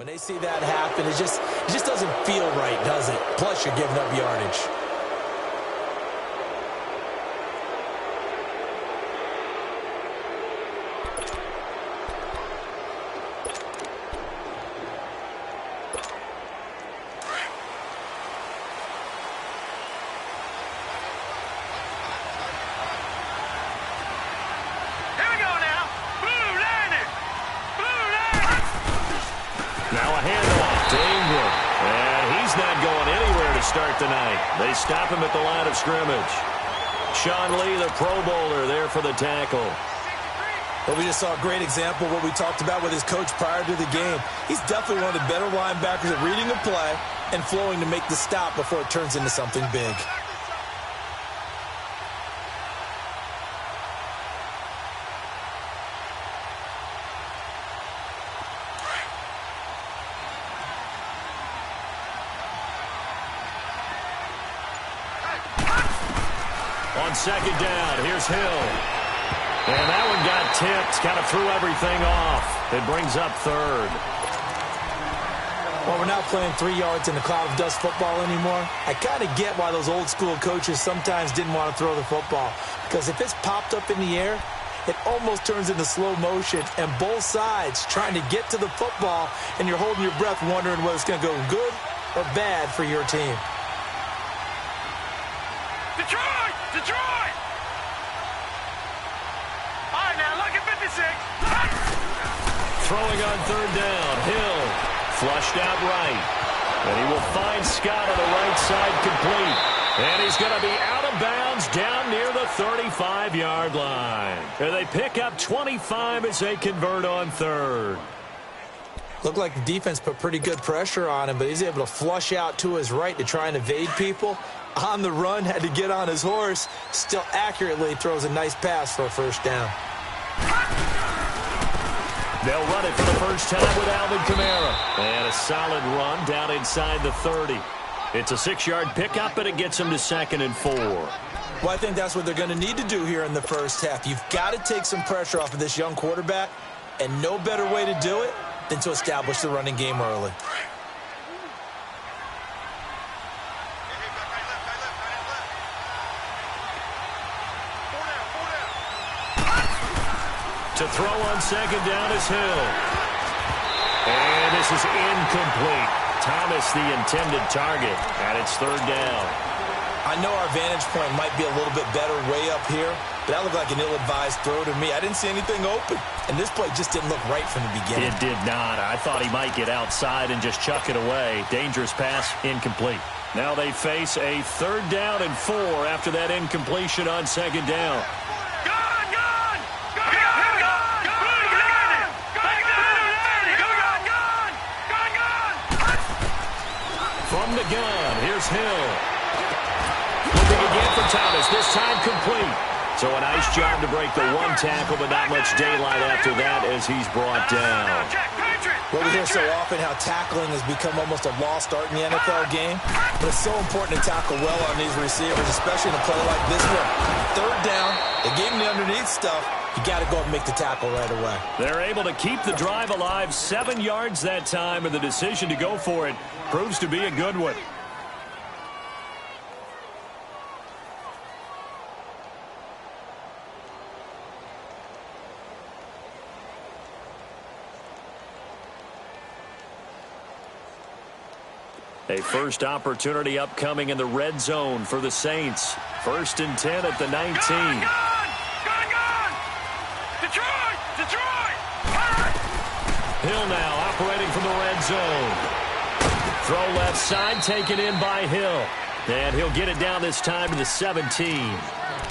When they see that happen, it just doesn't feel right, does it? Plus, you're giving up yardage. Start the night. They stop him at the line of scrimmage. Sean Lee, the Pro Bowler, there for the tackle. Well, we just saw a great example of what we talked about with his coach prior to the game. He's definitely one of the better linebackers at reading the play and flowing to make the stop before it turns into something big. On second down, here's Hill. And that one got tipped, kind of threw everything off. It brings up third. Well, we're not playing 3 yards in the cloud of dust football anymore. I kind of get why those old school coaches sometimes didn't want to throw the football. Because if it's popped up in the air, it almost turns into slow motion. And both sides trying to get to the football, and you're holding your breath wondering whether it's going to go good or bad for your team. Detroit! Detroit! All right, now, look at 56. Throwing on third down. Hill flushed out right. And he will find Scott on the right side complete. And he's going to be out of bounds down near the 35-yard line. And they pick up 25 as they convert on third. Looked like the defense put pretty good pressure on him, but he's able to flush out to his right to try and evade people. On the run, had to get on his horse. Still accurately throws a nice pass for a first down. They'll run it for the first time with Alvin Kamara. And a solid run down inside the 30. It's a 6-yard pickup, and it gets them to 2nd and 4. Well, I think that's what they're going to need to do here in the first half. You've got to take some pressure off of this young quarterback, and no better way to do it than to establish the running game early. To throw on second down is Hill. And this is incomplete. Thomas the intended target, and it's third down. I know our vantage point might be a little bit better way up here, but that looked like an ill-advised throw to me. I didn't see anything open, and this play just didn't look right from the beginning. It did not. I thought he might get outside and just chuck it away. Dangerous pass, incomplete. Now they face a 3rd down and 4 after that incompletion on second down. From the gun, here's Hill. Looking again for Thomas, this time complete. So a nice job to break the one tackle, but not much daylight after that as he's brought down. Well, we hear so often how tackling has become almost a lost art in the NFL game, but it's so important to tackle well on these receivers, especially in a play like this one. 3rd down, they gave him the underneath stuff. You got to go and make the tackle right away. They're able to keep the drive alive, 7 yards that time, and the decision to go for it proves to be a good one. A first opportunity upcoming in the red zone for the Saints. 1st and 10 at the 19. Detroit! Detroit! Hill now operating from the red zone. Throw left side, taken in by Hill. And he'll get it down this time to the 17.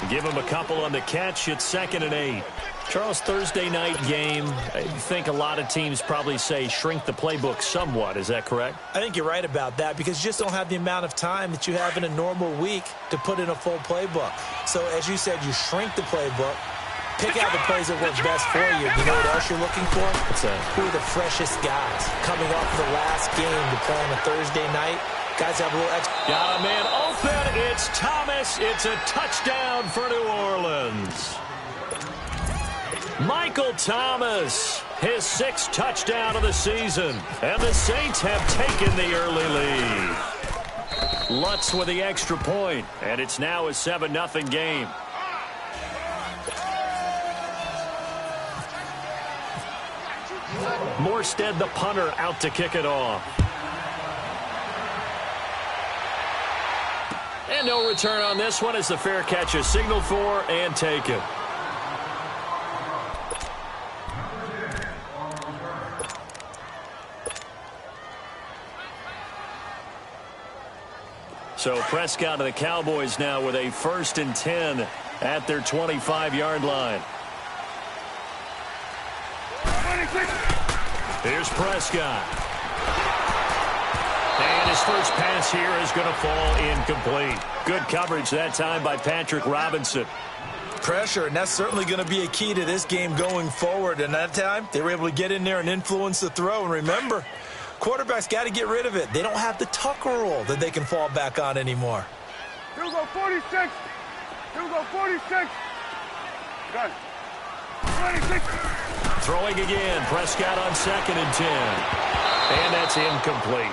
Give him a couple on the catch. It's 2nd and 8. Charles, Thursday night game, I think a lot of teams probably say shrink the playbook somewhat. Is that correct? I think you're right about that because you just don't have the amount of time that you have in a normal week to put in a full playbook. So, as you said, you shrink the playbook, pick out the plays that work best for you. You know what else you're looking for? Who are the freshest guys coming off the last game to play on a Thursday night? Guys have a little extra. Got a man open. It's Thomas. It's a touchdown for New Orleans. Michael Thomas His 6th touchdown of the season. And the Saints have taken the early lead. Lutz with the extra point, and it's now a 7-0 game. Morstead, the punter, out to kick it off. And no return on this one as the fair catch is signaled for and taken. So Prescott and the Cowboys now with a 1st and 10 at their 25-yard line. Here's Prescott. And his first pass here is going to fall incomplete. Good coverage that time by Patrick Robinson. Pressure, and that's certainly going to be a key to this game going forward. And that time, they were able to get in there and influence the throw. And remember, quarterbacks got to get rid of it. They don't have the Tucker rule that they can fall back on anymore. Here we go, 46. Here we go, 46. Done. 26. Throwing again, Prescott on 2nd and 10. And that's incomplete.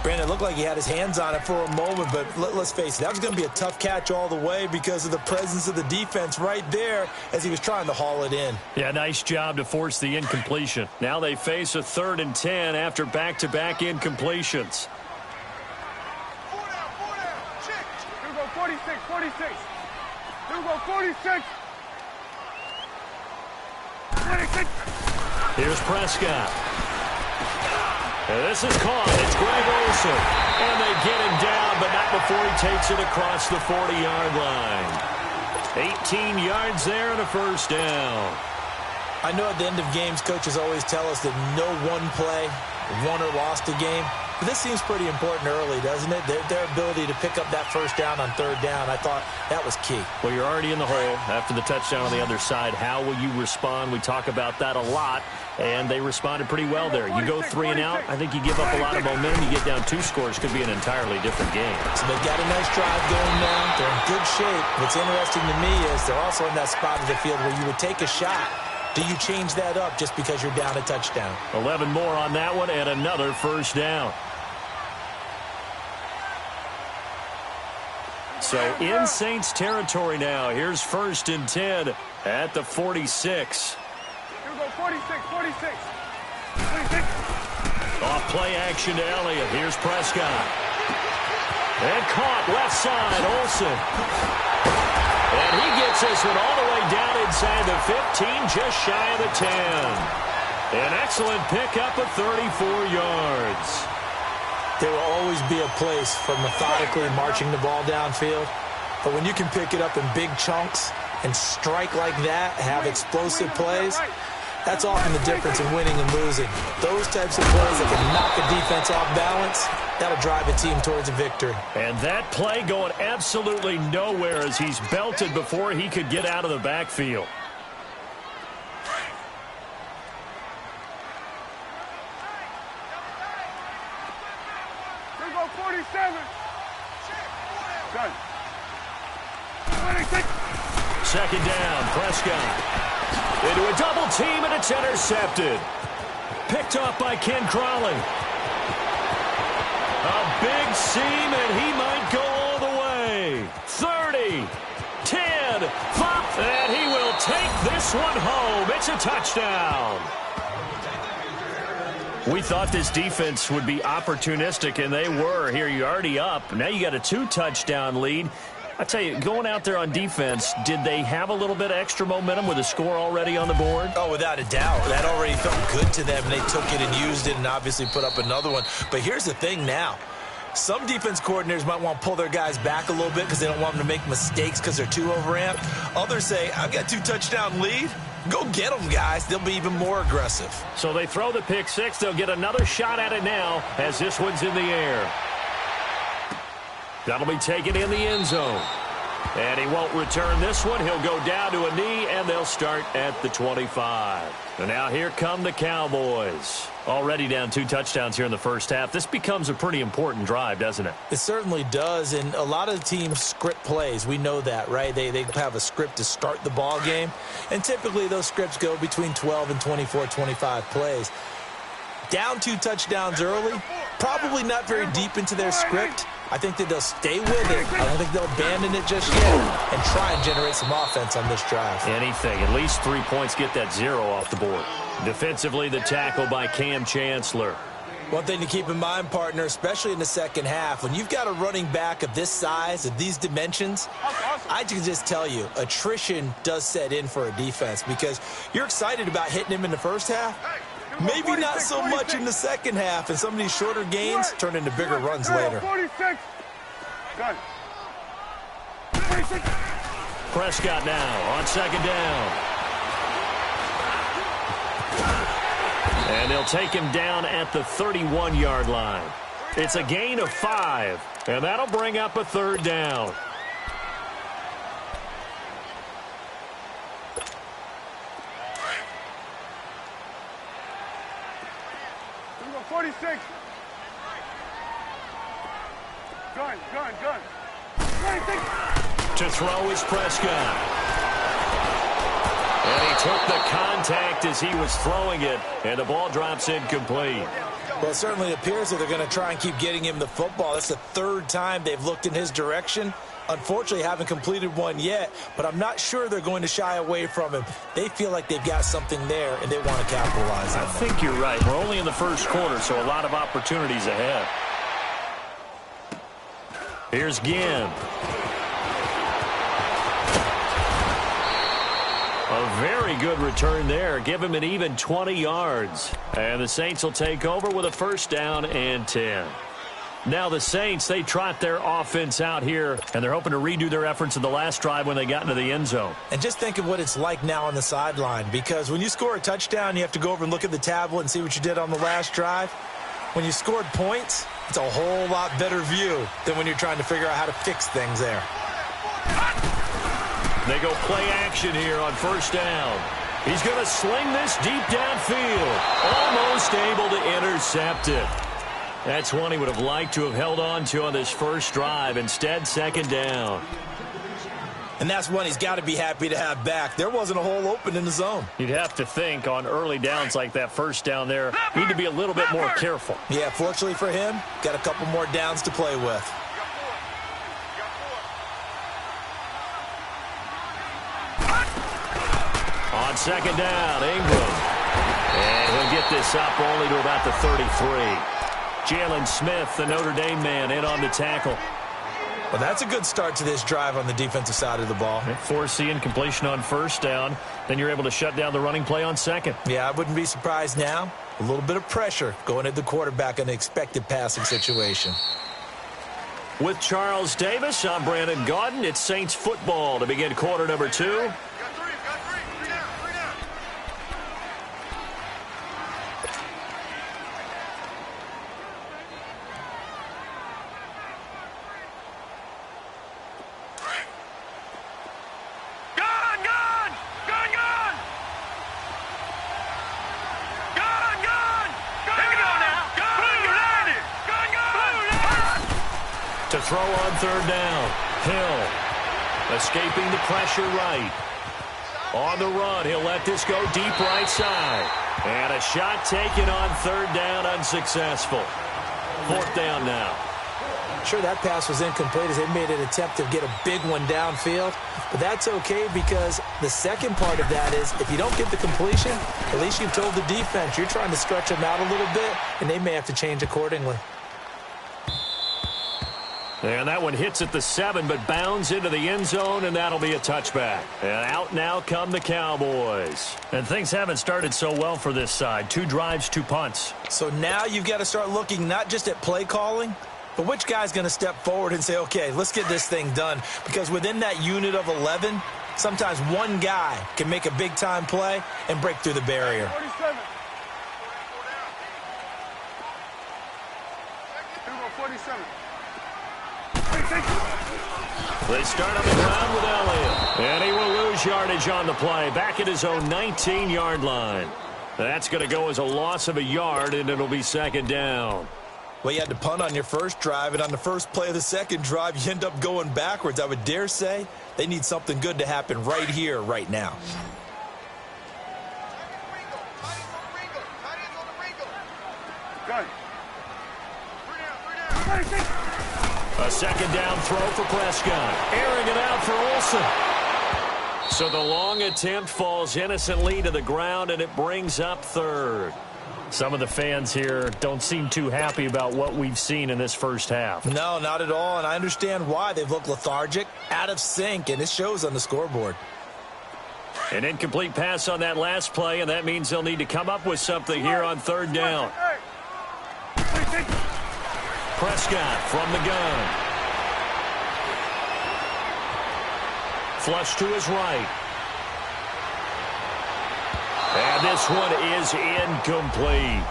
Brandon, it looked like he had his hands on it for a moment, but let's face it, that was going to be a tough catch all the way because of the presence of the defense right there as he was trying to haul it in. Yeah, nice job to force the incompletion. Now they face a 3rd and 10 after back-to-back incompletions. 4 down. Check. Here we go, 46, 46. Here we go, 46. 26. Here's Prescott. And this is caught. It's Greg Olsen. And they get him down, but not before he takes it across the 40-yard line. 18 yards there and a 1st down. I know at the end of games, coaches always tell us that no one play won or lost a game. But this seems pretty important early, doesn't it? Their ability to pick up that 1st down on 3rd down, I thought that was key. Well, you're already in the hole after the touchdown on the other side. How will you respond? We talk about that a lot, and they responded pretty well there. You go 3 and out, I think you give up a lot of momentum. You get down 2 scores, could be an entirely different game. So they've got a nice drive going now. They're in good shape. What's interesting to me is they're also in that spot of the field where you would take a shot. Do you change that up just because you're down a touchdown? 11 more on that one and another 1st down. So in Saints territory now. Here's 1st and 10 at the 46. Here we go, 46, 46. 26. Off play action to Elliott. Here's Prescott. And caught left side, Olsen. And he gets this one all the way down inside the 15, just shy of the 10. An excellent pickup of 34 yards. There will always be a place for methodically marching the ball downfield. But when you can pick it up in big chunks and strike like that, have explosive plays, that's often the difference in winning and losing. Those types of plays that can knock a defense off balance, that'll drive a team towards a victory. And that play going absolutely nowhere as he's belted before he could get out of the backfield. Here we go, 47. Done. 26. 2nd down, Prescott. Into a double team, and it's intercepted. Picked off by Ken Crawley. A big seam, and he might go all the way. 30, 10, 5, and he will take this one home. It's a touchdown. We thought this defense would be opportunistic, and they were. Here, you're already up. Now you got a 2-touchdown lead. I tell you, going out there on defense, did they have a little bit of extra momentum with a score already on the board? Oh, without a doubt. That already felt good to them. They took it and used it and obviously put up another one. But here's the thing now. Some defense coordinators might want to pull their guys back a little bit because they don't want them to make mistakes because they're too overamped. Others say, I've got 2-touchdown lead. Go get them, guys. They'll be even more aggressive. So they throw the pick six. They'll get another shot at it now as this one's in the air. That'll be taken in the end zone. And he won't return this one. He'll go down to a knee, and they'll start at the 25. And now here come the Cowboys. Already down 2 touchdowns here in the first half. This becomes a pretty important drive, doesn't it? It certainly does, and a lot of the teams script plays. We know that, right? They have a script to start the ball game, and typically those scripts go between 12 and 24, 25 plays. Down 2 touchdowns early, probably not very deep into their script. I think that they'll stay with it. I don't think they'll abandon it just yet and try and generate some offense on this drive. Anything. At least 3 points, get that 0 off the board. Defensively, the tackle by Cam Chancellor. One thing to keep in mind, partner, especially in the second half, when you've got a running back of this size, of these dimensions, I can just tell you, attrition does set in for a defense because you're excited about hitting him in the first half. Maybe not so much in the second half, and some of these shorter gains turn into bigger runs later. 46. Done. 46. Prescott now on second down. And they'll take him down at the 31-yard line. It's a gain of 5, and that'll bring up a third down. 46. Gun. 26. To throw is Prescott. And he took the contact as he was throwing it, and the ball drops incomplete. Well, it certainly appears that they're going to try and keep getting him the football. That's the 3rd time they've looked in his direction. Unfortunately, haven't completed one yet, but I'm not sure they're going to shy away from him. They feel like they've got something there, and they want to capitalize on it. I think you're right. We're only in the first quarter, so a lot of opportunities ahead. Here's Ginn. A very good return there. Give him an even 20 yards. And the Saints will take over with a first down and 10. Now the Saints, they trot their offense out here, and they're hoping to redo their efforts in the last drive when they got into the end zone. And just think of what it's like now on the sideline, because when you score a touchdown, you have to go over and look at the tablet and see what you did on the last drive. When you scored points, it's a whole lot better view than when you're trying to figure out how to fix things there. They go play action here on first down. He's going to sling this deep downfield. Almost able to intercept it. That's one he would have liked to have held on to on this first drive. Instead, second down. And that's one he's got to be happy to have back. There wasn't a hole open in the zone. You'd have to think on early downs like that first down there, need to be a little bit more careful. Yeah, fortunately for him, got a couple more downs to play with. On second down, Ingram. And he'll get this up only to about the 33. Jalen Smith, the Notre Dame man, in on the tackle. Well, that's a good start to this drive on the defensive side of the ball. Forcing incompletion on first down. Then you're able to shut down the running play on second. Yeah, I wouldn't be surprised now. A little bit of pressure going at the quarterback in an expected passing situation. With Charles Davis, I'm Brandon Gaudin. It's Saints football to begin quarter number 2. To throw on third down. Hill escaping the pressure right. On the run, he'll let this go deep right side. And a shot taken on third down, unsuccessful. Fourth down now. Sure, that pass was incomplete as they made an attempt to get a big one downfield. But that's okay because the second part of that is if you don't get the completion, at least you've told the defense you're trying to stretch them out a little bit, and they may have to change accordingly. And that one hits at the 7, but bounds into the end zone, and that'll be a touchback. And out now come the Cowboys. And things haven't started so well for this side. 2 drives, 2 punts. So now you've got to start looking not just at play calling, but which guy's going to step forward and say, okay, let's get this thing done. Because within that unit of 11, sometimes one guy can make a big-time play and break through the barrier. 47. 47. They start on the ground with Elliott. And he will lose yardage on the play. Back at his own 19-yard line. That's going to go as a loss of a yard, and it'll be second down. Well, you had to punt on your first drive, and on the first play of the second drive, you end up going backwards. I would dare say they need something good to happen right here, right now. A second down throw for Prescott. Airing it out for Olsen. So the long attempt falls innocently to the ground, and it brings up third. Some of the fans here don't seem too happy about what we've seen in this first half. No, not at all, and I understand why. They've looked lethargic, out of sync, and it shows on the scoreboard. An incomplete pass on that last play, and that means they'll need to come up with something here on third down. Prescott from the gun. Flush to his right. And this one is incomplete.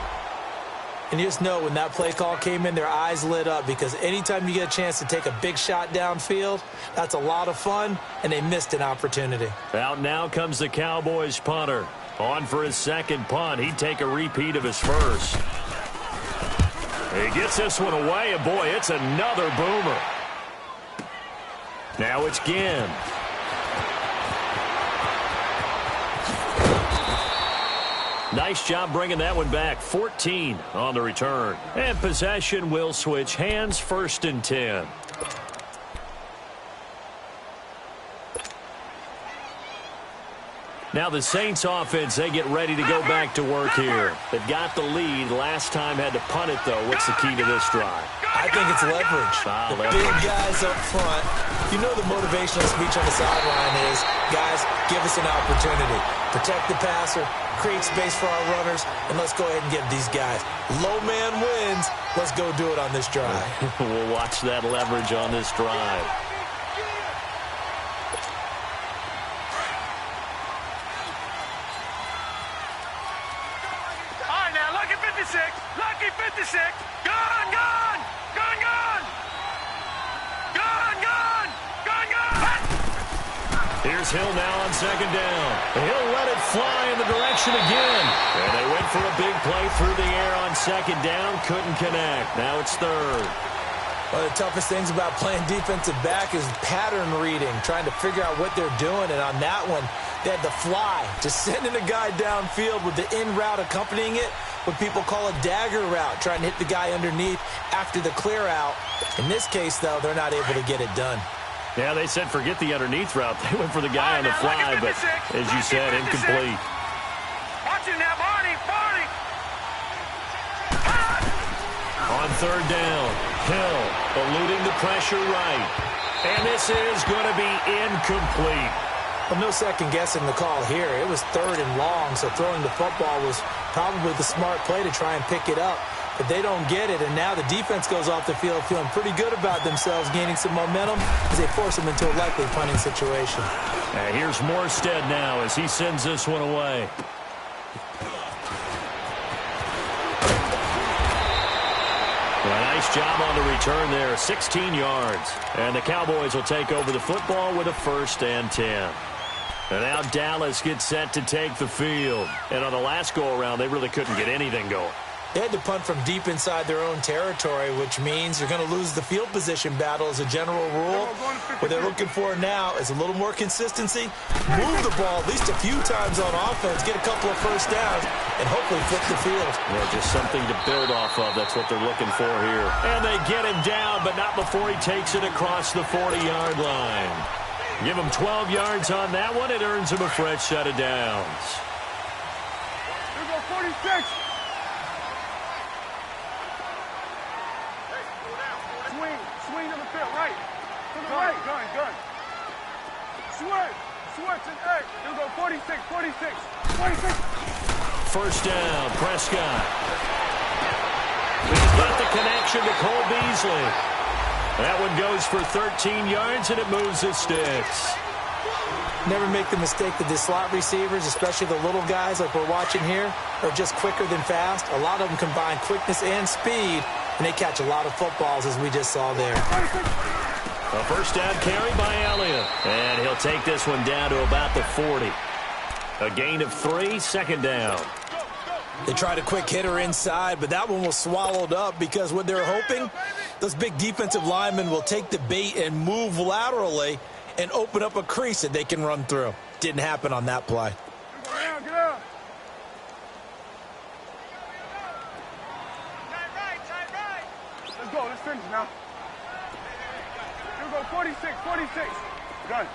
And you just know when that play call came in, their eyes lit up, because anytime you get a chance to take a big shot downfield, that's a lot of fun, and they missed an opportunity. Out now comes the Cowboys punter. On for his second punt. He'd take a repeat of his first. He gets this one away, and boy, it's another boomer. Now it's Ginn. Nice job bringing that one back. 14 on the return. And possession will switch hands, 1st and 10. Now the Saints offense, they get ready to go back to work here. They've got the lead. Last time had to punt it, though. What's the key to this drive? I think it's leverage. The big guys up front. You know the motivational speech on the sideline is, guys, give us an opportunity. Protect the passer, create space for our runners, and let's go ahead and give these guys. Low man wins. Let's go do it on this drive. We'll watch that leverage on this drive. Lucky 56. Gone, gone. Gone, gone. Gone, gone. Gone, gone. Here's Hill now on second down. He'll let it fly in the direction again. And they went for a big play through the air on second down. Couldn't connect. Now it's third. One of the toughest things about playing defensive back is pattern reading, trying to figure out what they're doing. And on that one, they had the fly, just sending a guy downfield with the in route accompanying it, what people call a dagger route, trying to hit the guy underneath after the clear out. In this case, though, they're not able to get it done. Yeah, they said forget the underneath route. They went for the guy on the fly, but as you said, incomplete. Watch it now, Barney. On third down, Hill eluding the pressure right. And this is going to be incomplete. Well, no second guessing the call here. It was 3rd and long, so throwing the football was probably the smart play to try and pick it up. But they don't get it, and now the defense goes off the field feeling pretty good about themselves, gaining some momentum as they force them into a likely punting situation. And here's Morstead now as he sends this one away. A nice job on the return there, 16 yards. And the Cowboys will take over the football with a 1st and 10. And now Dallas gets set to take the field. And on the last go-around, they really couldn't get anything going. They had to punt from deep inside their own territory, which means you're going to lose the field position battle as a general rule. What they're looking for now is a little more consistency, move the ball at least a few times on offense, get a couple of first downs, and hopefully flip the field. Yeah, just something to build off of. That's what they're looking for here. And they get him down, but not before he takes it across the 40-yard line. Give him 12 yards on that one. It earns him a fresh set of downs. Here go 46. Swing to the field, right. To the right. Gun. Switch, and hey. Here go 46. 46. First down, Prescott. He's got the connection to Cole Beasley. That one goes for 13 yards, and it moves the sticks. Never make the mistake that the slot receivers, especially the little guys like we're watching here, are just quicker than fast. A lot of them combine quickness and speed, and they catch a lot of footballs, as we just saw there. A first down carry by Elliott. And he'll take this one down to about the 40. A gain of 3, second down. They tried a quick hitter inside, but that one was swallowed up because what they're hoping, those big defensive linemen will take the bait and move laterally and open up a crease that they can run through. Didn't happen on that play. Get out. Let's go. Let's finish now. Here we go. 46. Done.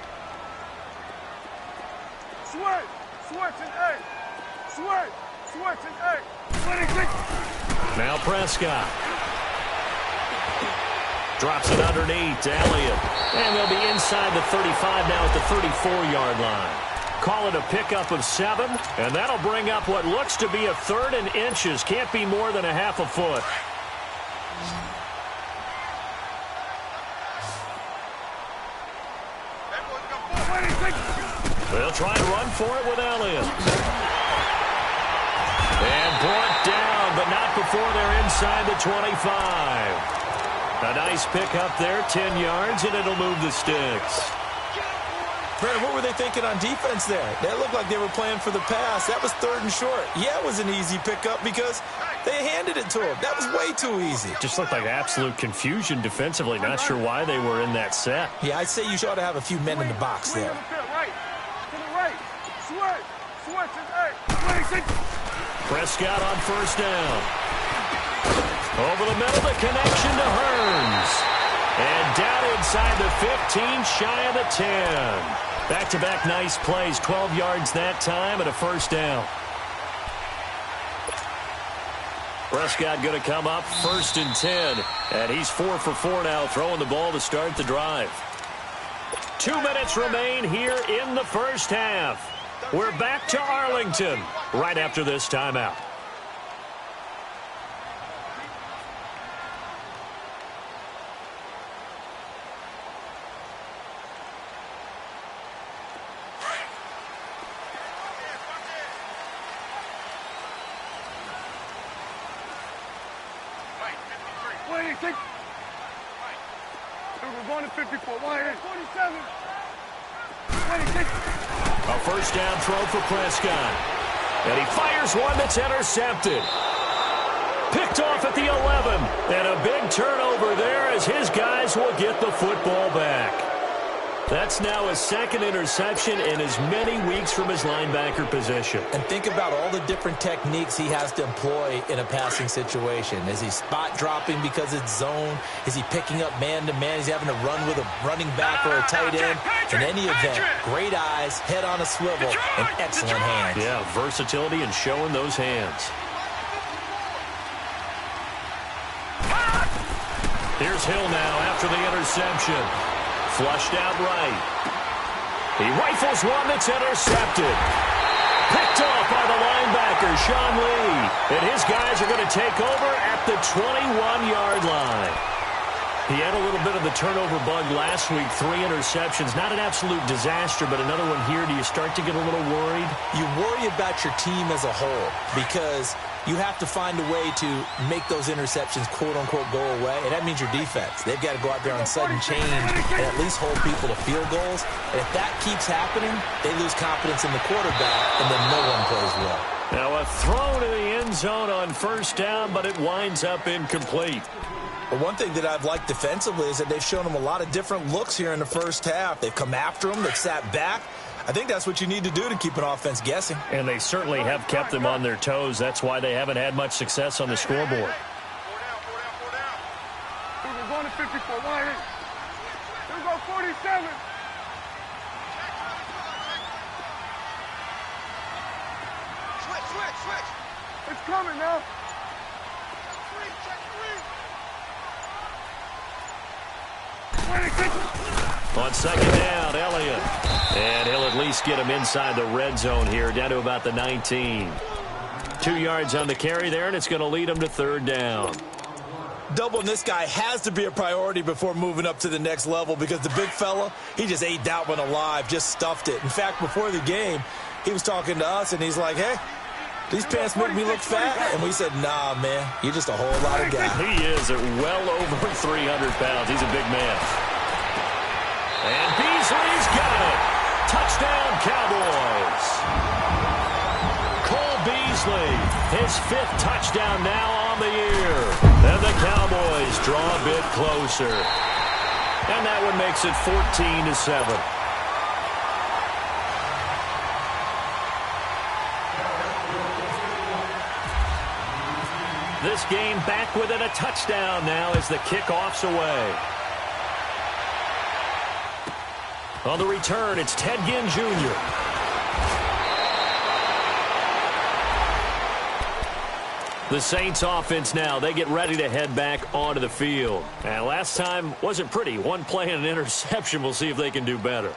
Switch and A. Switch and A. 26. Now Prescott. Drops it underneath to Elliott. And they'll be inside the 35 now at the 34-yard line. Call it a pickup of 7, and that'll bring up what looks to be a 3rd and inches. Can't be more than a half a foot. They'll try and run for it with Elliott. And brought down, but not before they're inside the 25. A nice pickup there, 10 yards, and it'll move the sticks. Brandon, what were they thinking on defense there? They looked like they were playing for the pass. That was 3rd and short. Yeah, it was an easy pickup because they handed it to him. That was way too easy. Just looked like absolute confusion defensively. Not sure why they were in that set. Yeah, I'd say you ought to have a few men in the box there. To the right. Switch and A. 26. Prescott on first down. Over the middle, the connection to Hearns. And down inside the 15, shy of the 10. Back-to-back nice plays, 12 yards that time and a first down. Prescott going to come up 1st and 10. And he's 4 for 4 now, throwing the ball to start the drive. 2 minutes remain here in the first half. We're back to Arlington right after this timeout. We're going to 54. 47. A first down throw for Prescott. And he fires one that's intercepted. Picked off at the 11. And a big turnover there as his guys will get the football back. That's now his 2nd interception in as many weeks from his linebacker position. And think about all the different techniques he has to employ in a passing situation. Is he spot dropping because it's zone? Is he picking up man-to-man? Is he having to run with a running back or a tight end? In any event, great eyes, head on a swivel, and excellent hands. Yeah, versatility and showing those hands. Here's Hill now after the interception. Flushed out right. He rifles one that's intercepted. Picked off by the linebacker, Sean Lee. And his guys are going to take over at the 21-yard line. He had a little bit of the turnover bug last week, 3 interceptions. Not an absolute disaster, but another one here. Do you start to get a little worried? You worry about your team as a whole because you have to find a way to make those interceptions, quote-unquote, go away, and that means your defense. They've got to go out there on sudden change and at least hold people to field goals. And if that keeps happening, they lose confidence in the quarterback, and then no one plays well. Now a throw to the end zone on first down, but it winds up incomplete. But one thing that I've liked defensively is that they've shown them a lot of different looks here in the first half. They've come after them. They've sat back. I think that's what you need to do to keep an offense guessing. And they certainly have kept them on their toes. That's why they haven't had much success on the scoreboard. 4 down. We're going to 54. Here we go, 47. Switch. It's coming now. On second down, Elliott. And he'll at least get him inside the red zone here, down to about the 19. 2 yards on the carry there, and it's going to lead him to 3rd down. Doubling this guy has to be a priority before moving up to the next level because the big fella, he just ate that one alive, just stuffed it. In fact, before the game, he was talking to us, and he's like, hey, these pants make me look fat. And we said, nah, man, you're just a whole lot of guy. He is at well over 300 pounds. He's a big man. And Beasley's got it. Touchdown, Cowboys. Cole Beasley, his 5th touchdown now on the year. And the Cowboys draw a bit closer. And that one makes it 14-7. This game back within a touchdown now as the kickoff's away. On the return, it's Ted Ginn Jr. The Saints offense now, they get ready to head back onto the field. And last time wasn't pretty. One play and an interception. We'll see if they can do better.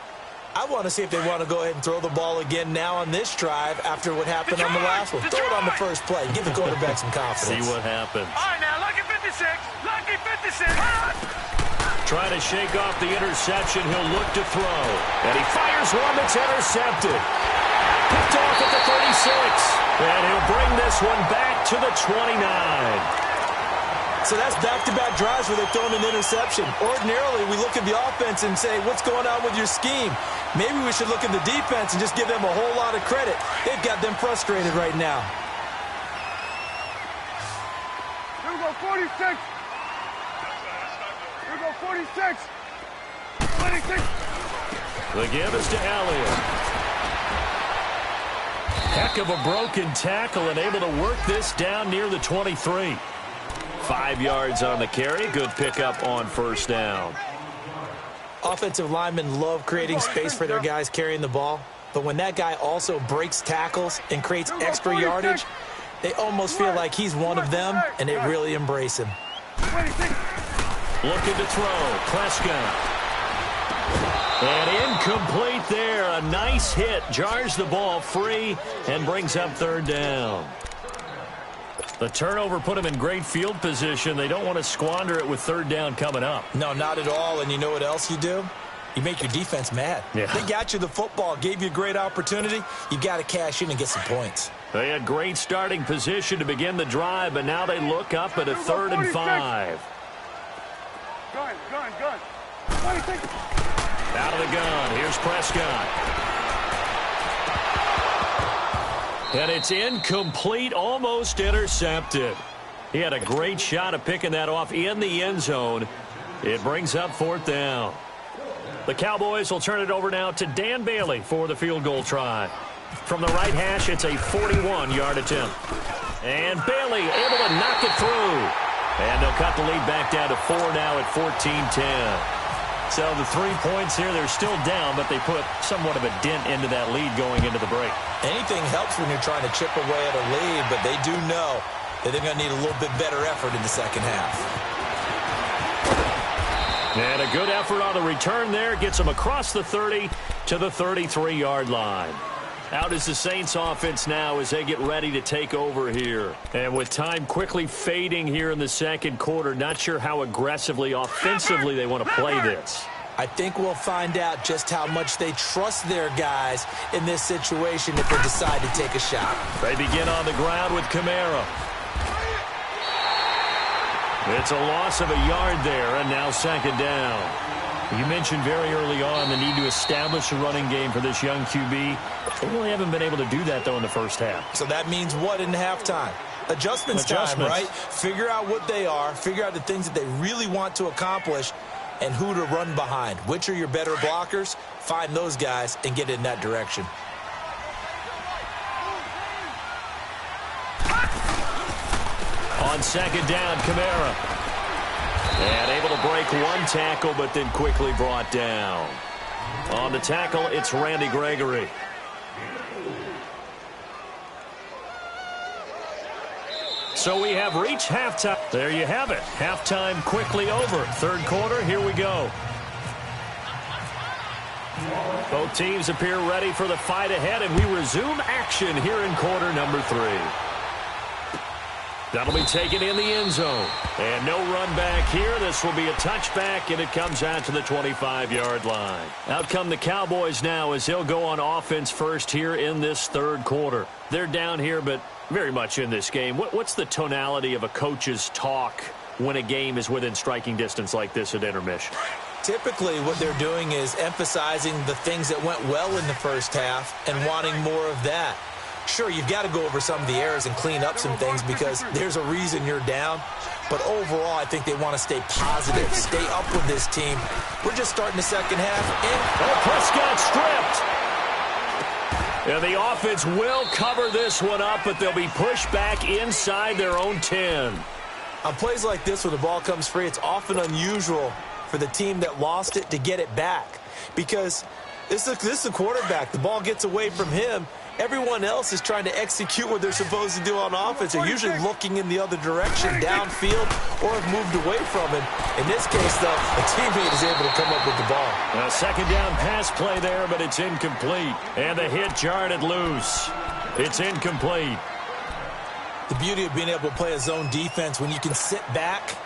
I want to see if they want to go ahead and throw the ball again now on this drive after what happened on the last one. Throw it on the first play. Give the quarterback some confidence. See what happens. All right, now, lucky 56. Lucky 56. Trying to shake off the interception. He'll look to throw. And he fires one that's intercepted. Picked off at the 36. And he'll bring this one back to the 29. So that's back-to-back drives where they're throwing an interception. Ordinarily, we look at the offense and say, what's going on with your scheme? Maybe we should look at the defense and just give them a whole lot of credit. They've got them frustrated right now. Here we go, 46. Here we go, 46. 26. The give is to Elliott. Heck of a broken tackle and able to work this down near the 23. 5 yards on the carry. Good pickup on first down. Offensive linemen love creating space for their guys carrying the ball. But when that guy also breaks tackles and creates extra yardage, they almost feel like he's one of them, and they really embrace him. Looking to throw. Prescott. And incomplete there. A nice hit. Jars the ball free and brings up third down. The turnover put them in great field position. They don't want to squander it with third down coming up. No, not at all. And you know what else you do? You make your defense mad. Yeah. They got you the football, gave you a great opportunity. You got to cash in and get some points. They had great starting position to begin the drive, but now they look up at a 3rd and 5. Gun. 26. Out of the gun. Here's Prescott. And it's incomplete, almost intercepted. He had a great shot at picking that off in the end zone. It brings up 4th down. The Cowboys will turn it over now to Dan Bailey for the field goal try. From the right hash, it's a 41-yard attempt. And Bailey able to knock it through. And they'll cut the lead back down to 4 now at 14-10. So the 3 points here, they're still down, but they put somewhat of a dent into that lead going into the break. Anything helps when you're trying to chip away at a lead, but they do know that they're going to need a little bit better effort in the second half. And a good effort on the return there. Gets them across the 30 to the 33-yard line. Out is the Saints offense now as they get ready to take over here. And with time quickly fading here in the second quarter, not sure how aggressively, offensively they want to play this. I think we'll find out just how much they trust their guys in this situation if they decide to take a shot. They begin on the ground with Kamara. It's a loss of a yard there, and now second down. You mentioned very early on the need to establish a running game for this young QB. They really haven't been able to do that, though, in the first half. So that means what in halftime? Adjustments time, right? Figure out what they are, figure out the things that they really want to accomplish, and who to run behind. Which are your better blockers? Find those guys and get in that direction. On second down, Kamara. And able to break one tackle, but then quickly brought down. On the tackle, it's Randy Gregory. So we have reached halftime. There you have it. Halftime quickly over. Third quarter, here we go. Both teams appear ready for the fight ahead, and we resume action here in quarter number 3. That'll be taken in the end zone. And no run back here. This will be a touchback, and it comes out to the 25-yard line. Out come the Cowboys now as they'll go on offense first here in this third quarter. They're down here, but very much in this game. What's the tonality of a coach's talk when a game is within striking distance like this at intermission? Typically, what they're doing is emphasizing the things that went well in the first half and wanting more of that. Sure, you've got to go over some of the errors and clean up some things because there's a reason you're down. But overall, I think they want to stay positive, stay up with this team. We're just starting the second half. And Prescott stripped. And the offense will cover this one up, but they'll be pushed back inside their own 10. On plays like this, when the ball comes free, it's often unusual for the team that lost it to get it back. Because this is a quarterback. The ball gets away from him. Everyone else is trying to execute what they're supposed to do on offense. They're usually looking in the other direction, downfield, or have moved away from it. In this case, though, a teammate is able to come up with the ball. A second down pass play there, but it's incomplete. And the hit jarred it loose. It's incomplete. The beauty of being able to play a zone defense when you can sit back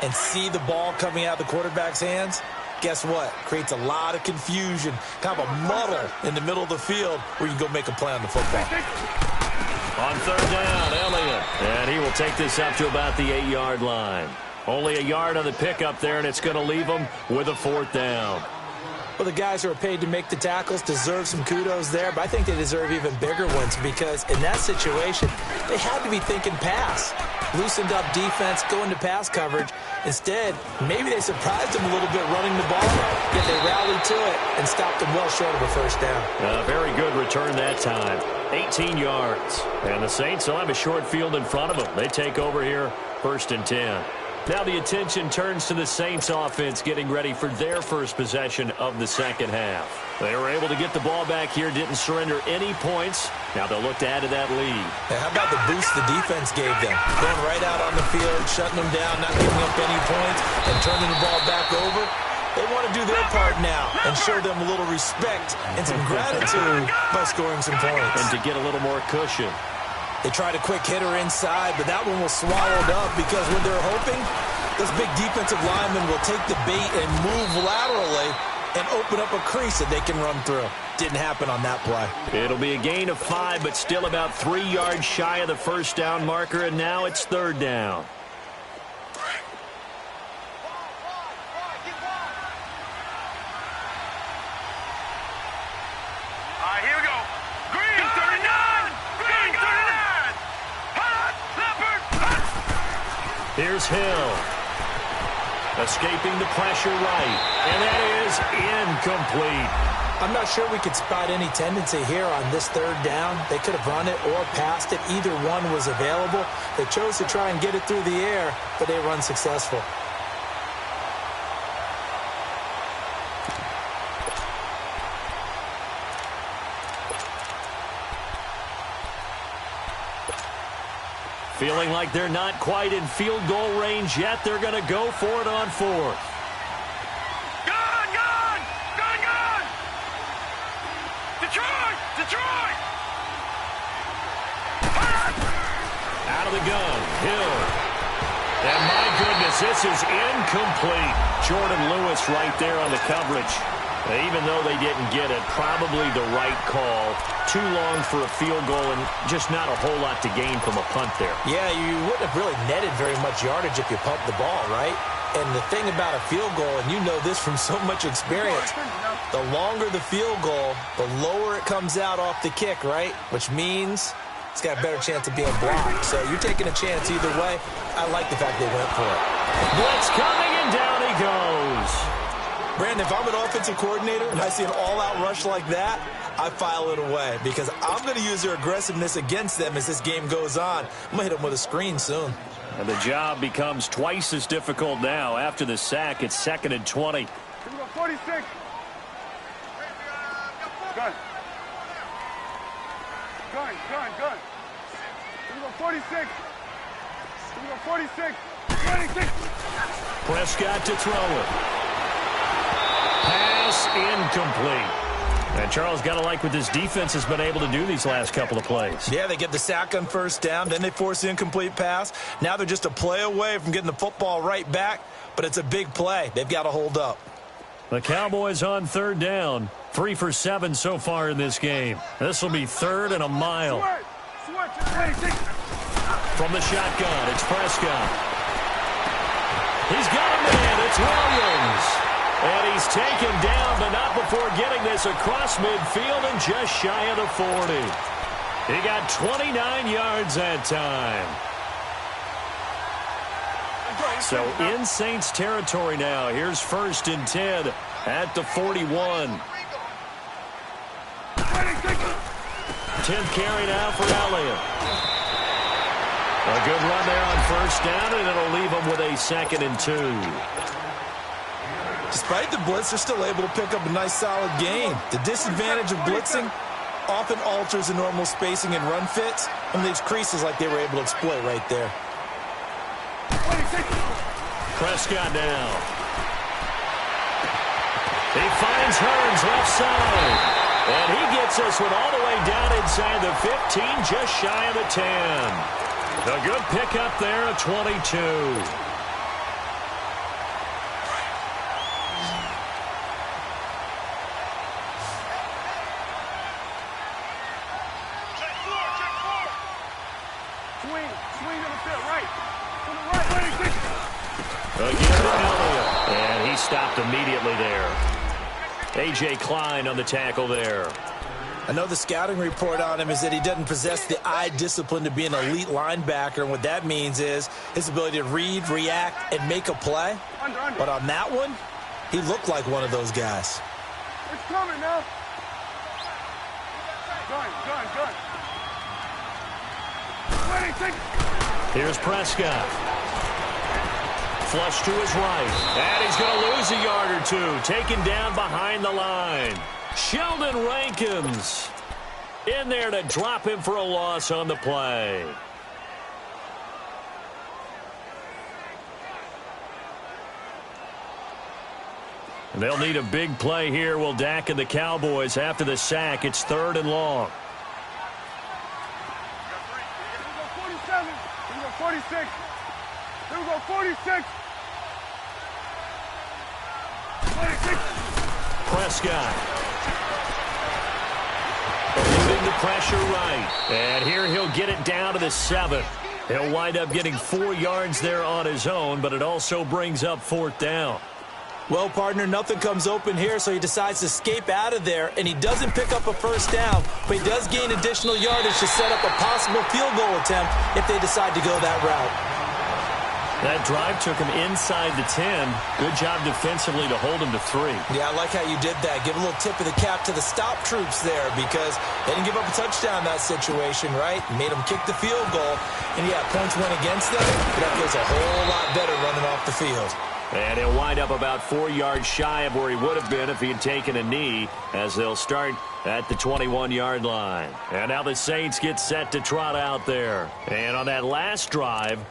and see the ball coming out of the quarterback's hands, guess what? Creates a lot of confusion, kind of a muddle in the middle of the field where you can go make a play on the football. On third down, Elliott. And he will take this up to about the 8-yard line. Only a yard on the pickup there, and it's going to leave him with a fourth down. Well, the guys who are paid to make the tackles deserve some kudos there, but I think they deserve even bigger ones because in that situation, they had to be thinking pass. Loosened up defense, go into pass coverage. Instead, maybe they surprised them a little bit running the ball, yet they rallied to it and stopped them well short of a first down. A very good return that time. 18 yards. And the Saints will have a short field in front of them. They take over here, 1st and 10. Now the attention turns to the Saints offense getting ready for their first possession of the second half. They were able to get the ball back here, didn't surrender any points. Now they'll look to add to that lead. Now, how about the boost the defense gave them? Going right out on the field, shutting them down, not giving up any points, and turning the ball back over. They want to do their part now and show them a little respect and some gratitude by scoring some points. And to get a little more cushion. They tried a quick hitter inside, but that one was swallowed up because what they're hoping, those big defensive linemen will take the bait and move laterally and open up a crease that they can run through. Didn't happen on that play. It'll be a gain of 5, but still about 3 yards shy of the first down marker, and now it's third down. Here's Hill. Escaping the pressure right. And that is incomplete. I'm not sure we could spot any tendency here on this third down. They could have run it or passed it. Either one was available. They chose to try and get it through the air, but they were unsuccessful. Feeling like they're not quite in field goal range yet. They're going to go for it on 4th. Gun! Detroit! Out of the gun, Hill. And my goodness, this is incomplete. Jordan Lewis right there on the coverage. Even though they didn't get it, probably the right call. Too long for a field goal and just not a whole lot to gain from a punt there. Yeah, you wouldn't have really netted very much yardage if you pumped the ball, right? And the thing about a field goal, and you know this from so much experience, the longer the field goal, the lower it comes out off the kick, right? Which means it's got a better chance of being blocked. So you're taking a chance either way. I like the fact they went for it. Blitz coming, and down he goes. Brandon, if I'm an offensive coordinator and I see an all-out rush like that, I file it away because I'm going to use their aggressiveness against them as this game goes on. I'm going to hit them with a screen soon. And the job becomes twice as difficult now. After the sack, it's 2nd and 20. Here we go, 46. Gun. Here we go, 46. Here we go, 46. 26. Prescott to throw it. Pass incomplete. And Charles, got to like what this defense has been able to do these last couple of plays. Yeah, they get the sack on first down, then they force the incomplete pass. Now they're just a play away from getting the football right back, but it's a big play. They've got to hold up. The Cowboys on third down. 3 for 7 so far in this game. This will be 3rd and a mile. From the shotgun, it's Prescott. He's got a man. It's Williams. And he's taken down, but not before getting this across midfield and just shy of the 40. He got 29 yards that time. So in Saints territory now. Here's 1st and 10 at the 41. 10th carry now for Elliott. A good run there on 1st down, and it'll leave him with a 2nd and 2. Despite the blitz, they're still able to pick up a nice solid gain. The disadvantage of blitzing often alters the normal spacing and run fits, and leaves creases like they were able to exploit right there. Prescott now. He finds Hearns left side. And he gets us with all the way down inside the 15, just shy of the 10. A good pickup there at 22. Swing to the field, right. To the right. Again to Elliott. And he stopped immediately there. A.J. Klein on the tackle there. I know the scouting report on him is that he doesn't possess the eye discipline to be an elite linebacker, and what that means is his ability to read, react, and make a play. Under. But on that one, he looked like one of those guys. It's coming now. Gun. Here's Prescott. Flush to his right. And he's going to lose a yard or two. Taken down behind the line. Sheldon Rankins in there to drop him for a loss on the play. And they'll need a big play here. Will Dak and the Cowboys after the sack. It's 3rd and long. 47. Here we go, 46. Here we go, 46. 46. Prescott. Eluding the pressure right. And here he'll get it down to the 7. He'll wind up getting 4 yards there on his own, but it also brings up 4th down. Well, partner, nothing comes open here, so he decides to escape out of there, and he doesn't pick up a 1st down, but he does gain additional yardage to set up a possible field goal attempt if they decide to go that route. That drive took him inside the 10. Good job defensively to hold him to 3. Yeah, I like how you did that. Give a little tip of the cap to the stop troops there because they didn't give up a touchdown in that situation, right? Made them kick the field goal. And, yeah, points went against them, but that feels a whole lot better running off the field. And he'll wind up about 4 yards shy of where he would have been if he had taken a knee as they'll start at the 21-yard line. And now the Saints get set to trot out there. And on that last drive,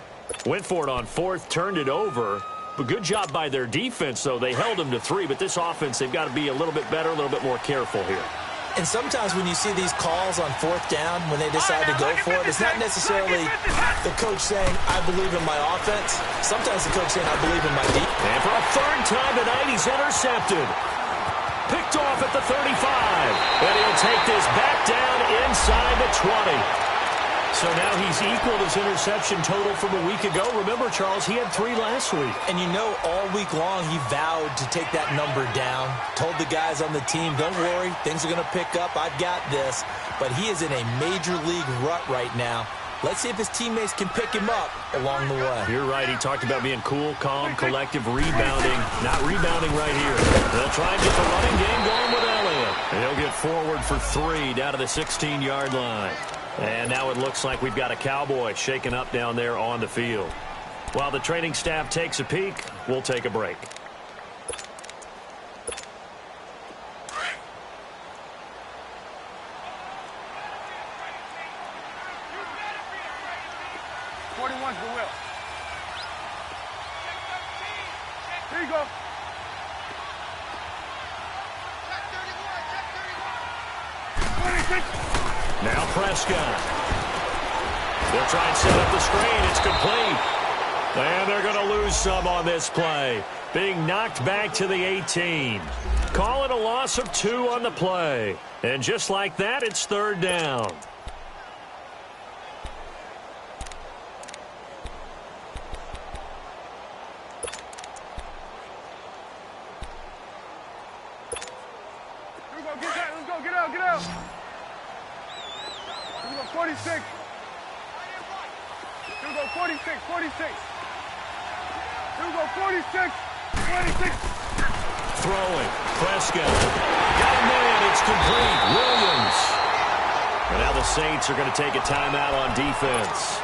went for it on 4th, turned it over. But good job by their defense, though. They held them to 3, but this offense, they've got to be a little bit better, a little bit more careful here. And sometimes when you see these calls on 4th down, when they decide to go for it, it's not necessarily the coach saying, I believe in my offense. Sometimes the coach saying, I believe in my defense. And for a 3rd time tonight, he's intercepted. Picked off at the 35. And he'll take this back down inside the 20. So now he's equaled his interception total from a week ago. Remember, Charles, he had 3 last week. And you know, all week long he vowed to take that number down. Told the guys on the team, don't worry, things are going to pick up. I've got this. But he is in a major league rut right now. Let's see if his teammates can pick him up along the way. You're right. He talked about being cool, calm, collective, rebounding. Not rebounding right here. They'll try and get the running game going with Elliott. And he'll get forward for 3 down to the 16-yard line. And now it looks like we've got a Cowboy shaken up down there on the field. While the training staff takes a peek, we'll take a break. Here you go. Now Prescott. They'll try and set up the screen. It's complete. And they're going to lose some on this play. Being knocked back to the 18. Call it a loss of 2 on the play. And just like that, it's 3rd down. 46. Here we go, 46, 46. Here we go, 46, 26. Throwing. Prescott. Got a man. It's complete. Williams. And now the Saints are going to take a timeout on defense.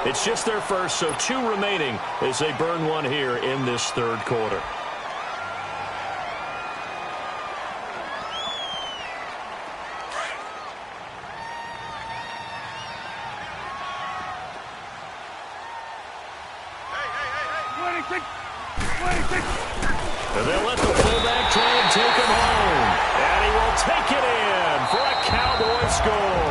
It's just their first, so 2 remaining as they burn one here in this third quarter. And they'll let the fullback try and take him home. And he will take it in for a Cowboy score.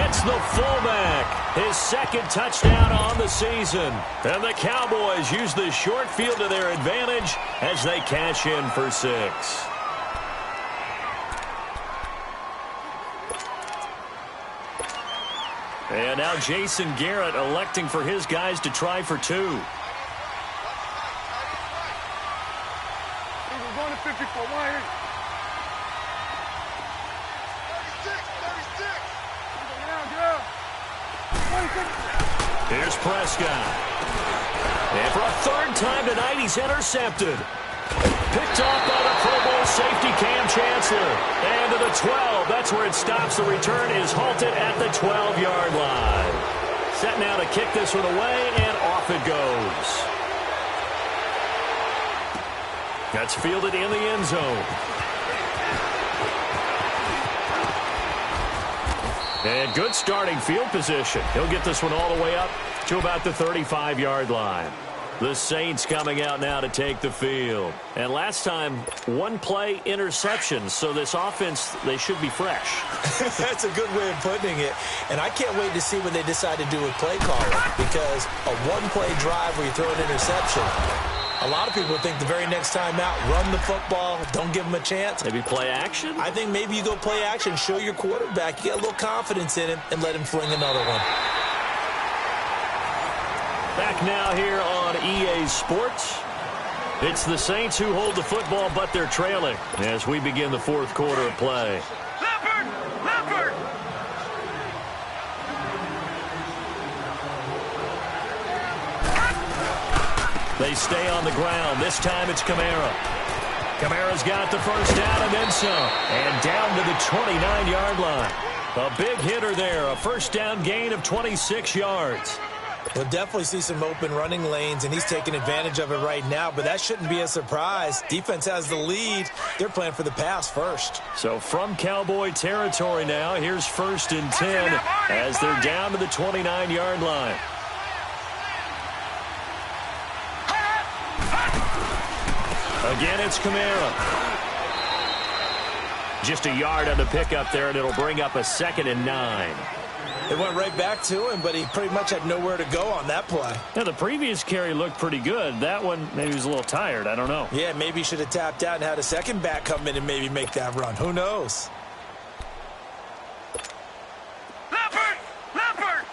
It's the fullback, his second touchdown on the season. And the Cowboys use the short field to their advantage as they cash in for 6. And now Jason Garrett electing for his guys to try for 2. We're going to 54. Why here? 36. Here's Prescott. And for a third time tonight, he's intercepted. Picked off by the Pro Bowl safety Cam Chancellor. And to the 12. That's where it stops. The return is halted at the 12-yard line. Set now to kick this one away, and off it goes. That's fielded in the end zone. And good starting field position. He'll get this one all the way up to about the 35-yard line. The Saints coming out now to take the field. And last time, 1-play interception. So this offense, they should be fresh. That's a good way of putting it. And I can't wait to see what they decide to do with play calling. Because a 1-play drive where you throw an interception, a lot of people think the very next time out, run the football, don't give them a chance. Maybe play action? I think maybe you go play action, show your quarterback, you get a little confidence in him, and let him fling another one. Back now here on EA Sports. It's the Saints who hold the football, but they're trailing as we begin the fourth quarter of play. Leopard! Leopard! They stay on the ground. This time it's Kamara. Kamara's got the first down and then some. And down to the 29-yard line. A big hitter there. A first down gain of 26 yards. We'll definitely see some open running lanes, and he's taking advantage of it right now, but that shouldn't be a surprise. Defense has the lead. They're playing for the pass first. So from Cowboy territory now, here's 1st and 10 as they're down to the 29-yard line. Again, it's Kamara. Just a yard on the pickup there, and it'll bring up a 2nd and 9. It went right back to him, but he pretty much had nowhere to go on that play. Now, the previous carry looked pretty good. That one, maybe he was a little tired. I don't know. Yeah, maybe he should have tapped out and had a second back come in and maybe make that run. Who knows? Leopard! Leopard!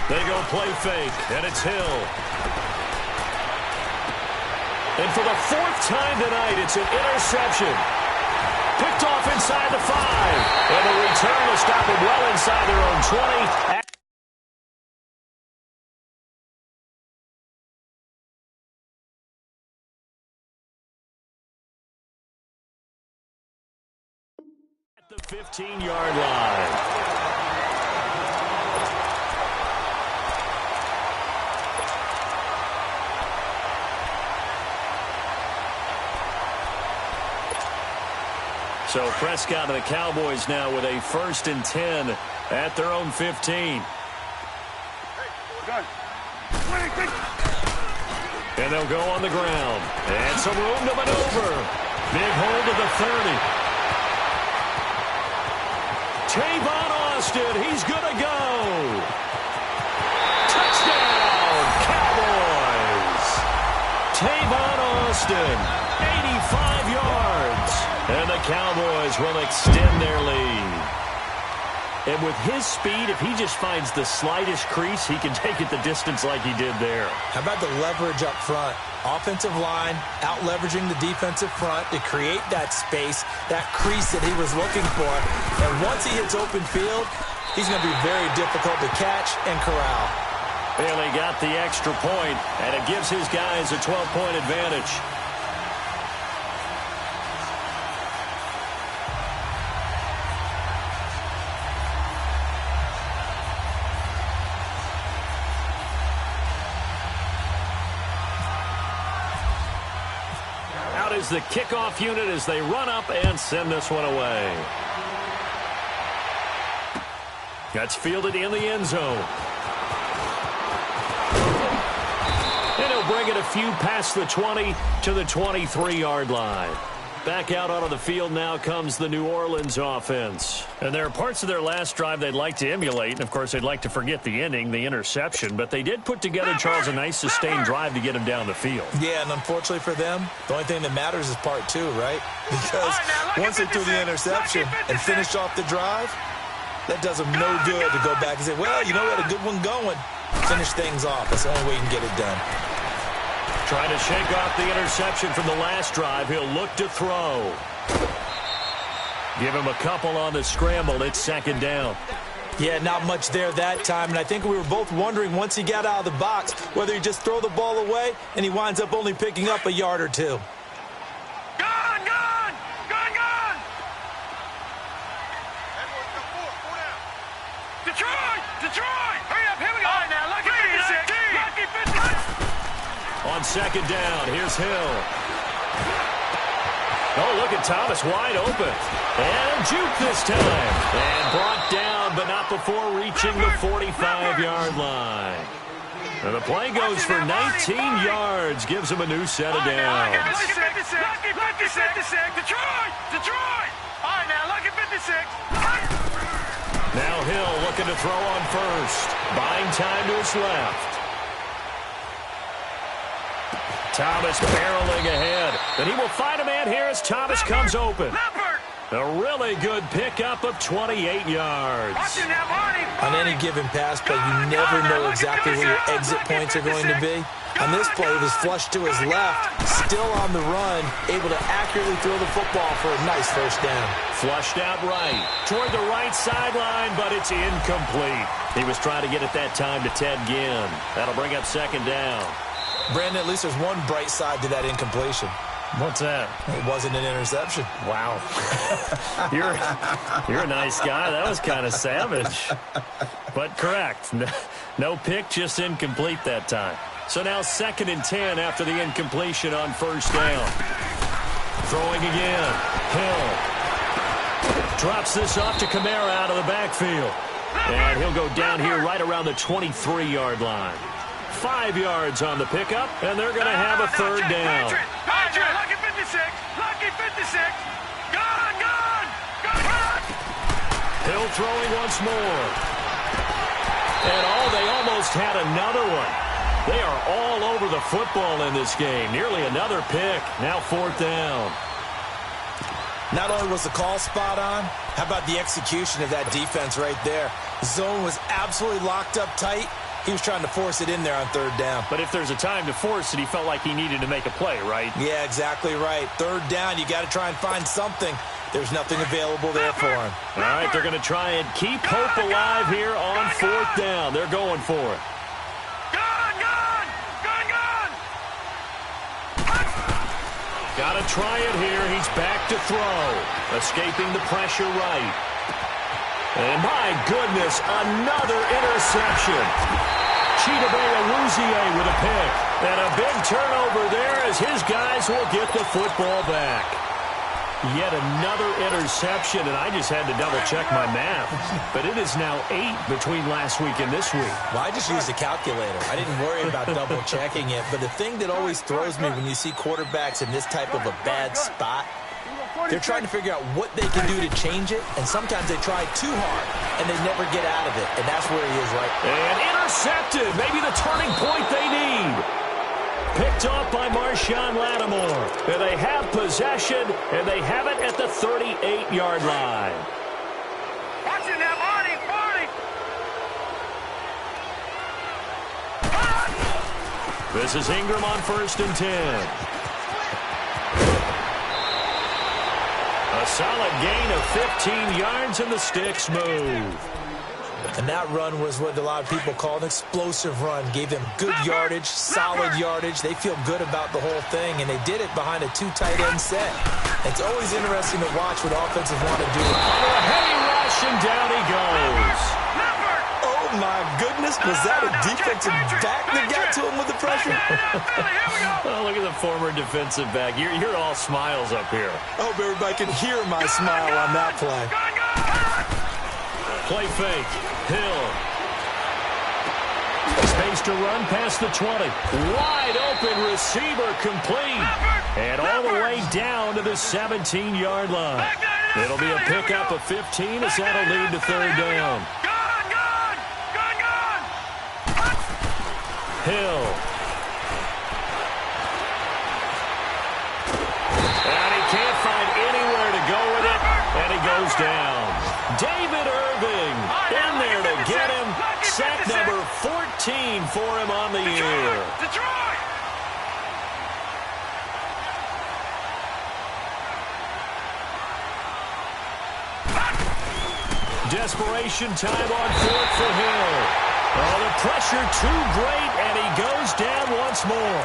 They go play fake, and it's Hill. And for the 4th time tonight, it's an interception. Picked off inside the 5. And the return will stop him well inside their own 20. At the 15-yard line. So Prescott and the Cowboys now with a 1st and 10 at their own 15. And they'll go on the ground. And some room to maneuver. Big hold of the 30. Tavon Austin, he's going to go. Touchdown, Cowboys. Tavon Austin, 85 yards. And the Cowboys will extend their lead. And with his speed, if he just finds the slightest crease, he can take it the distance like he did there. How about the leverage up front? Offensive line out-leveraging the defensive front to create that space, that crease that he was looking for. And once he hits open field, he's going to be very difficult to catch and corral. Bailey got the extra point, and it gives his guys a 12-point advantage. Out is the kickoff unit as they run up and send this one away. That's fielded in the end zone. And he'll bring it a few past the 20 to the 23-yard line. Back out onto the field now comes the New Orleans offense. And there are parts of their last drive they'd like to emulate. And, of course, they'd like to forget the ending, the interception. But they did put together, Charles, a nice sustained drive to get him down the field. Yeah, and unfortunately for them, the only thing that matters is part two, right? Because once they threw the interception and finished off the drive, that does them no good to go back and say, well, you know, we had a good one going. Finish things off. That's the only way you can get it done. Trying to shake off the interception from the last drive. He'll look to throw. Give him a couple on the scramble. It's second down. Yeah, not much there that time. And I think we were both wondering once he got out of the box whether he just throw the ball away and he winds up only picking up a yard or two. Gone! Detroit! Hurry up, here we go! All right, now, lucky 56! Lucky 56! On second down, here's Hill. Oh, look at Thomas wide open. And juke this time. And brought down, but not before reaching the 45-yard line. And the play goes for 19 yards. Gives him a new set of downs. Lucky 56! Lucky 56! Detroit! All right, now, lucky 56! Now Hill looking to throw on first. Buying time to his left. Thomas barreling ahead. And he will find a man here as Thomas comes open. A really good pickup of 28 yards. On any given pass play, you never know exactly where your exit points are going to be. On this play, it was flushed to his left, still on the run, able to accurately throw the football for a nice first down. Flushed out right, toward the right sideline, but it's incomplete. He was trying to get it that time to Ted Ginn. That'll bring up second down. Brandon, at least there's one bright side to that incompletion. What's that? It wasn't an interception. Wow. You're a nice guy. That was kind of savage. But correct. No pick, just incomplete that time. So now 2nd and 10 after the incompletion on first down. Throwing again. Hill drops this off to Kamara out of the backfield. And he'll go down here right around the 23-yard line. 5 yards on the pickup, and they're going to have a third down. Lucky 56! Lucky 56! Gone! Hill throwing once more. And they almost had another one. They are all over the football in this game. Nearly another pick. Now 4th down. Not only was the call spot on, how about the execution of that defense right there? The zone was absolutely locked up tight. He was trying to force it in there on 3rd down. But if there's a time to force it, he felt like he needed to make a play, right? Yeah, exactly right. 3rd down, you got to try and find something. There's nothing available there for him. All right, they're going to try and keep hope alive here on 4th down. They're going for it. Got to try it here. He's back to throw. Escaping the pressure right. And my goodness, another interception. Chidobe with a pick. And a big turnover there as his guys will get the football back. Yet another interception, and I just had to double-check my math. But it is now 8 between last week and this week. Well, I just used a calculator. I didn't worry about double-checking it. But the thing that always throws me when you see quarterbacks in this type of a bad spot, they're trying to figure out what they can do to change it, and sometimes they try too hard, and they never get out of it. And that's where he is right now. And intercepted. Maybe the turning point they need. Picked off by Marshawn Lattimore. And they have possession, and they have it at the 38-yard line. Watch it now, Marty. This is Ingram on 1st and 10. A solid gain of 15 yards, and the sticks move. And that run was what a lot of people call an explosive run. Gave them good yardage, solid yardage. They feel good about the whole thing, and they did it behind a 2 tight end set. It's always interesting to watch what offenses want to do. A heavy rush, and down he goes. Oh, my goodness. Was that a defensive back that got to him with the pressure? Oh, look at the former defensive back. You're all smiles up here. I hope everybody can hear my smile on that play. Play fake. Hill. Space to run past the 20. Wide open receiver complete. And all the way down to the 17-yard line. It'll be a pickup of 15 as that'll lead to 3rd down. Hill. And he can't find anywhere to go with it. And he goes down. David Irving in there to get him. Sack number 14 for him on the year. Desperation time on 4th for Hill. Oh, the pressure too great, and he goes down once more.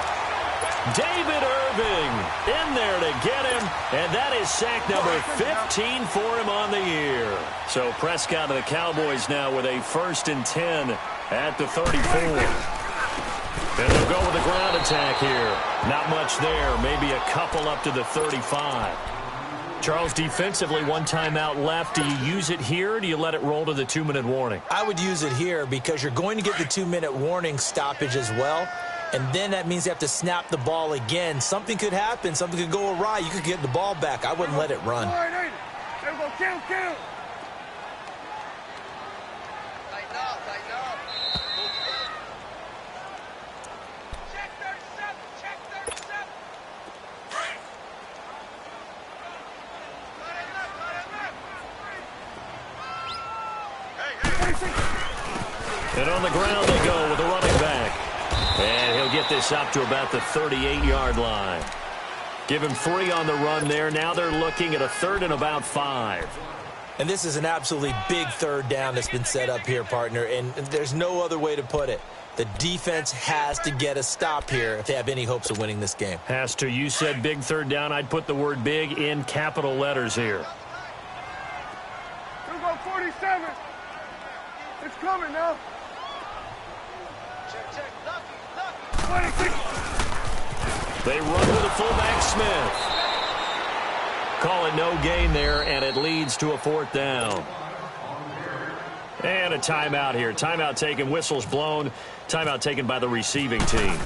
David Irving in there to get him, and that is sack number 15 for him on the year. So Prescott and the Cowboys now with a 1st and 10 at the 34. And they'll go with a ground attack here. Not much there, maybe a couple up to the 35. Charles, defensively, 1 timeout left. Do you use it here, or do you let it roll to the 2-minute warning? I would use it here because you're going to get the 2-minute warning stoppage as well. And then that means you have to snap the ball again. Something could happen. Something could go awry. You could get the ball back. I wouldn't let it run. There we go. Kill. Check 37. And on the ground they go with the running back. And he'll get this up to about the 38-yard line. Give him 3 on the run there. Now they're looking at a 3rd and about 5. And this is an absolutely big 3rd down that's been set up here, partner. And there's no other way to put it. The defense has to get a stop here if they have any hopes of winning this game. Has to. You said big 3rd down. I'd put the word big in capital letters here. Here we go, 47. It's coming now. Check. 26. They run with the fullback Smith. Call it no gain there, and it leads to a 4th down. And a timeout here. Timeout taken, whistles blown. Timeout taken by the receiving team.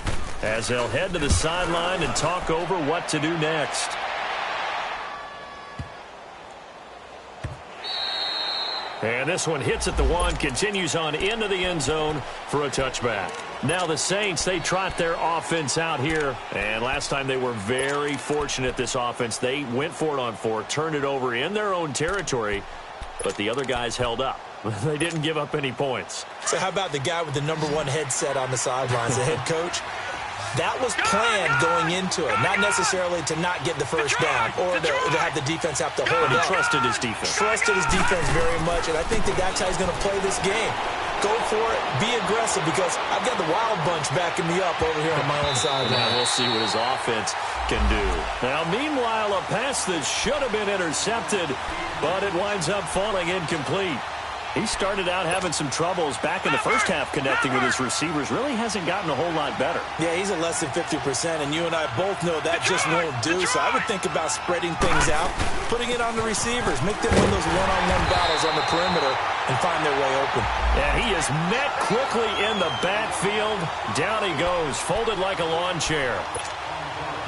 As they'll head to the sideline and talk over what to do next. And this one hits at the 1, continues on into the end zone for a touchback. Now the Saints, they trot their offense out here. And last time they were very fortunate, this offense. They went for it on 4, turned it over in their own territory, but the other guys held up. They didn't give up any points. So how about the guy with the #1 headset on the sidelines, the head coach? That was planned going into it, not necessarily to not get the 1st down or to have the defense have to hold He up. trusted his defense. Trusted his defense very much, and I think that's how he's going to play this game. Go for it, be aggressive, because I've got the Wild Bunch backing me up over here on my own sideline. Now we'll see what his offense can do. Now, meanwhile, a pass that should have been intercepted, but it winds up falling incomplete. He started out having some troubles back in the first half connecting with his receivers. Really hasn't gotten a whole lot better. Yeah, he's at less than 50%, and you and I both know that just won't do. So I would think about spreading things out, putting it on the receivers, make them win those one-on-one battles on the perimeter, and find their way open. Yeah, he is met quickly in the backfield. Down he goes, folded like a lawn chair.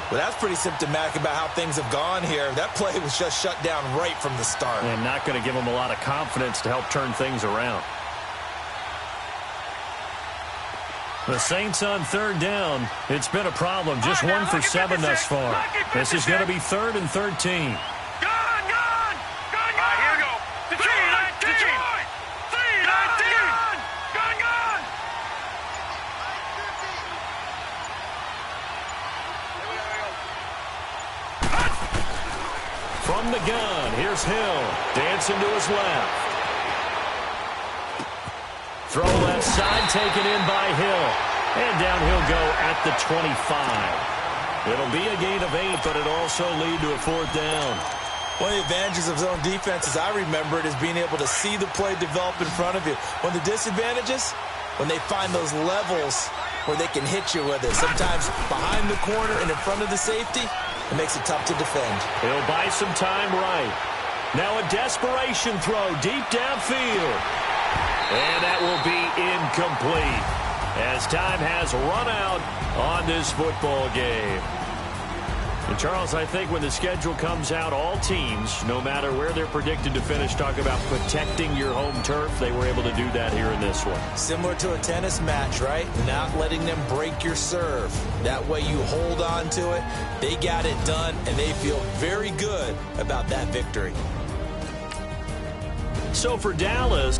Well, that's pretty symptomatic about how things have gone here. That play was just shut down right from the start. And not going to give him a lot of confidence to help turn things around. The Saints on 3rd down. It's been a problem. Just 1 for 7 thus far. This is going to be 3rd and 13. From the gun, here's Hill. Dancing to his left. Throw left side, taken in by Hill. And down he'll go at the 25. It'll be a gain of 8, but it'll also lead to a 4th down. One of the advantages of zone defense, as I remember it, is being able to see the play develop in front of you. One of the disadvantages, when they find those levels where they can hit you with it. Sometimes behind the corner and in front of the safety, it makes it tough to defend. He'll buy some time right. Now a desperation throw deep downfield. And that will be incomplete as time has run out on this football game. And Charles, I think when the schedule comes out, all teams, no matter where they're predicted to finish, talk about protecting your home turf. They were able to do that here in this one. Similar to a tennis match, right? Not letting them break your serve. That way you hold on to it. They got it done, and they feel very good about that victory. So for Dallas,